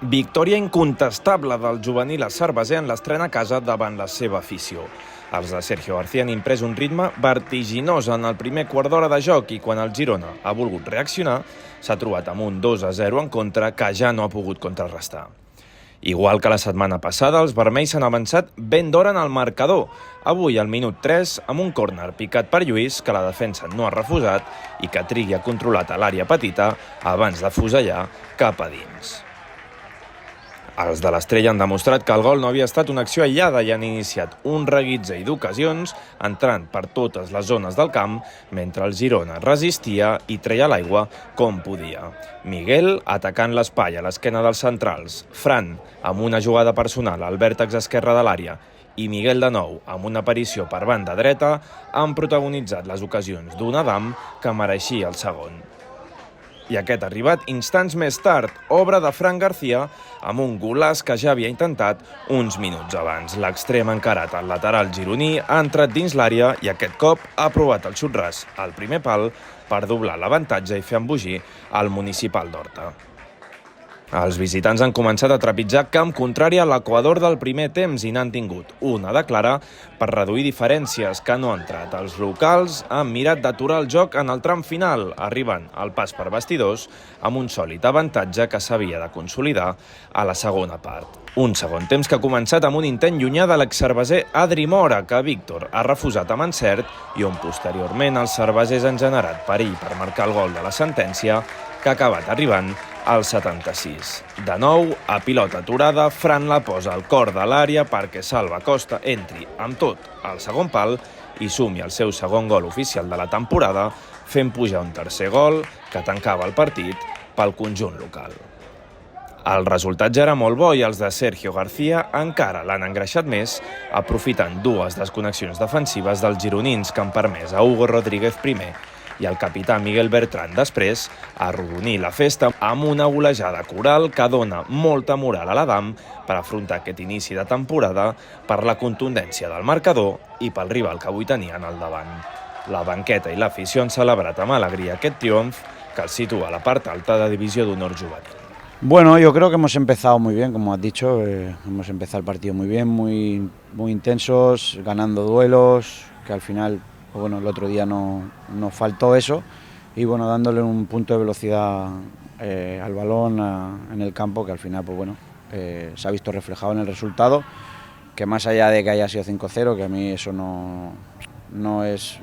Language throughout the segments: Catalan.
Victòria incontestable del juvenil cerveser en l'estrena a casa davant la seva afició. Els de Sergio García han imprès un ritme vertiginós en el primer quart d'hora de joc i quan el Girona ha volgut reaccionar s'ha trobat amb un 2-0 en contra que ja no ha pogut contrarrestar. Igual que la setmana passada, els vermells s'han avançat ben d'hora en el marcador. Avui, al minut 3, amb un córner picat per Lluís, que la defensa no ha refusat i que Trigui ha controlat a l'àrea petita abans de fusellar cap a dins. Els de l'Estrella han demostrat que el gol no havia estat una acció aïllada i han iniciat un reguitzell d'ocasions entrant per totes les zones del camp mentre el Girona resistia i treia l'aigua com podia. Miguel atacant l'espai a l'esquena dels centrals, Fran amb una jugada personal al vèrtex esquerre de l'àrea i Miguel de nou amb una aparició per banda dreta han protagonitzat les ocasions d'un Adam que mereixia el segon. I aquest ha arribat instants més tard, obra de Fran García, amb un golaç que ja havia intentat uns minuts abans. L'extrem encarat al lateral gironí ha entrat dins l'àrea i aquest cop ha provat el xut ras al primer pal per doblar l'avantatge i fer embogir el municipal d'Horta. Els visitants han començat a trepitjar camp contrari a l'equador del primer temps i n'han tingut una de clara per reduir diferències que no han entrat. Els locals han mirat d'aturar el joc en el tram final, arribant al pas per bastidors amb un sòlid avantatge que s'havia de consolidar a la segona part. Un segon temps que ha començat amb un intent llunyà de l'excerveser Adri Mora, que Víctor ha refusat amb encert i on posteriorment els cervesers han generat perill per marcar el gol de la sentència, que ha acabat arribant al 76. De nou, a pilota aturada, Fran la posa al cor de l'àrea perquè Salva Costa entri amb tot al segon pal i sumi el seu segon gol oficial de la temporada, fent pujar un tercer gol que tancava el partit pel conjunt local. El resultat ja era molt bo i els de Sergio García encara l'han engreixat més, aprofitant dues desconnexions defensives dels gironins que han permès a Hugo Rodríguez primer i el capità Miguel Bertran després a arrodonir la festa amb una golejada coral que dona molta moral a l'Adam per afrontar aquest inici de temporada per la contundència del marcador i pel rival que avui tenien al davant. La banqueta i l'afició han celebrat amb alegria aquest triomf que el situa a la part alta de Divisió d'Honor Juvenil. Bueno, yo creo que hemos empezado muy bien, como has dicho, hemos empezado el partido muy bien, muy intensos, ganando duelos, que al final, pues bueno, el otro día nos faltó eso y bueno, dándole un punto de velocidad al balón en el campo que al final, pues bueno, se ha visto reflejado en el resultado, que más allá de que haya sido 5-0, que a mí eso no es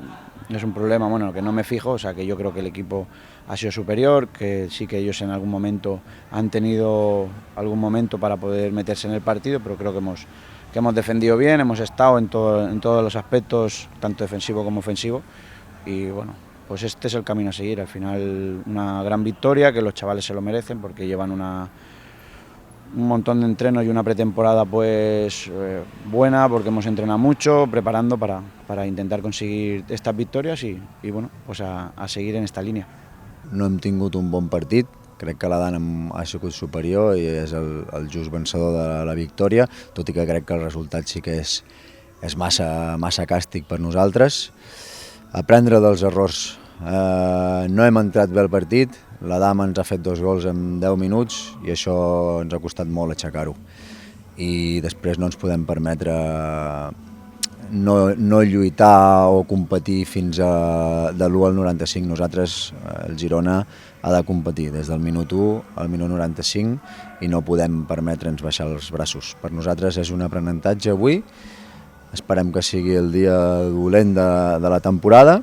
un problema, bueno, que no me fijo, o sea que yo creo que el equipo ha sido superior, que sí que ellos en algún momento han tenido algún momento para poder meterse en el partido, pero creo que hemos defendido bien, hemos estado en todos los aspectos, tanto defensivo como ofensivo, y bueno, pues este es el camino a seguir. Al final una gran victoria, que los chavales se lo merecen porque llevan un montón de entrenos y una pretemporada pues buena, porque hemos entrenado mucho, preparando para intentar conseguir estas victorias y bueno, pues a seguir en esta línia. No hem tingut un bon partit, crec que l'Adam ha sigut superior i és el just vencedor de la victòria, tot i que crec que el resultat sí que és massa càstig per nosaltres. Aprendre dels errors. No hem entrat bé al partit, l'Adam ens ha fet 2 gols en 10 minuts i això ens ha costat molt aixecar-ho. I després no ens podem permetre no lluitar o competir fins de l'1 al 95. Nosaltres, el Girona, ha de competir des del minut 1 al minut 95 i no podem permetre'ns baixar els braços. Per nosaltres és un aprenentatge avui, esperem que sigui el dia dolent de la temporada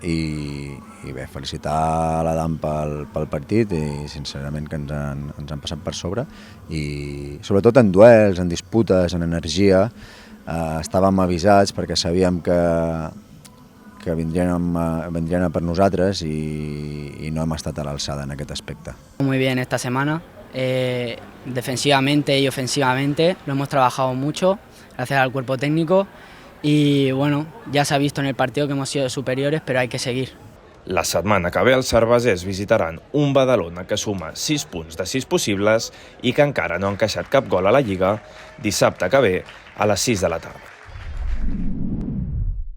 i bé, felicitar l'Adam pel partit i sincerament que ens han passat per sobre i sobretot en duels, en disputes, en energia. Estàvem avisats perquè sabíem que vindrien per nosaltres y no hemos estat a l'alçada en aquest aspecte. Muy bien esta semana, defensivamente y ofensivamente lo hemos trabajado mucho gracias al cuerpo técnico y bueno, ya se ha visto en el partido que hemos sido superiores, pero hay que seguir. La setmana que ve els cervesers visitaran un Badalona que suma 6 punts de 6 possibles i que encara no ha encaixat cap gol a la Lliga dissabte que ve a les 6 de la tarda.